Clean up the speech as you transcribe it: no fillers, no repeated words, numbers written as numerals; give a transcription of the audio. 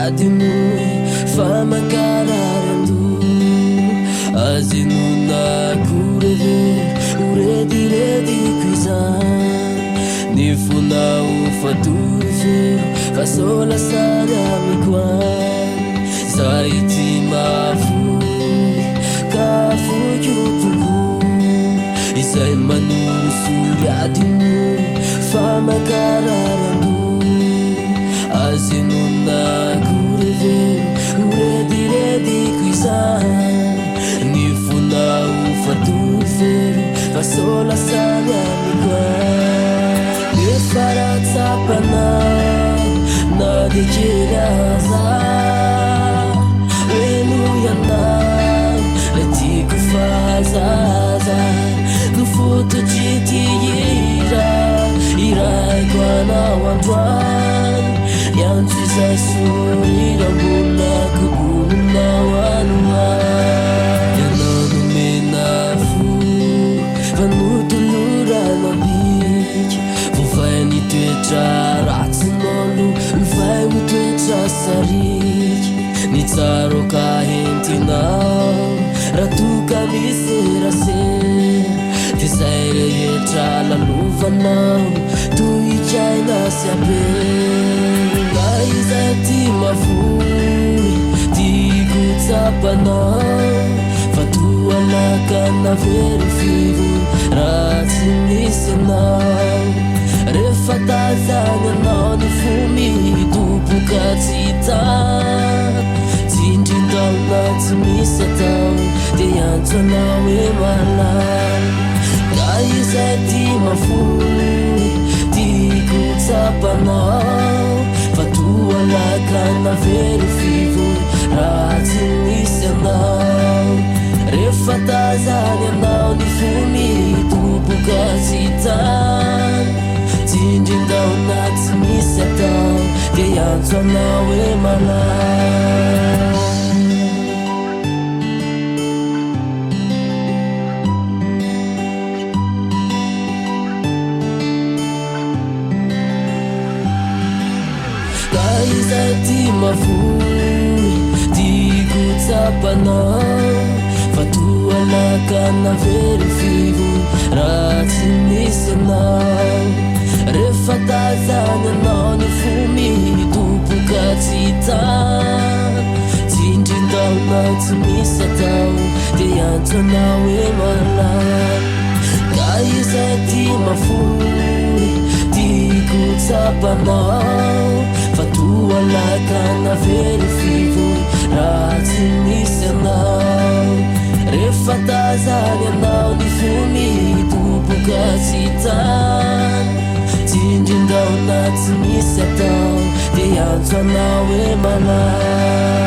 adinoe famakalarando azinonagureve uredirediko izany ny fonao fatorifero fasolasany amiko any zay ty mavoy ka foikotoko izay manosory adinoe famakalarando azinonagurevero uredirediko izany ny fonao fatorifero fasolasany amiko any efaratsapana na de kely aza enoianao le tiako fazaza no fototry ty iraiko anao androany iantso izay sorirambona koboninao anoany ianao nomena fo vanotolorana bika vovay ny toetra ratsinolo mivay ho toetra sariky ny tsaro ka hentinao raha toka miserasera ty zay rehetra lalovanao tohikaina sy abe na izay ty mavoy tiako tsapanao fa toalaka na very fivo raha tsy misy anao rehefa tazany anao ny fo mitoboka tsy tany tsindrindaona tsy misy atao de antso anao hoe malay na izay ty mafoy tiako tsapanao fa toalaka na very fivo raha tsy misy anao rehefa tazany anao ny fo mitoboka tsy tany tsindrindaona tsy misy atao de antso anao hoe malay na izay ty mavoy tiako tsapanao fa toalaka na very fivo raha tsy misy anao rehefa tazany anao ny fo mitoboka tsy tany tsindrindaona tsy misy atao de antso anao hoe malay na izay ty mafoy tiako tsapanao fa toalaka na very fivo raha tsy misy anao rehefa tazany anao ny fo mitoboka tsy tany tsindrindaona tsy misy atao de antso anao hoe malay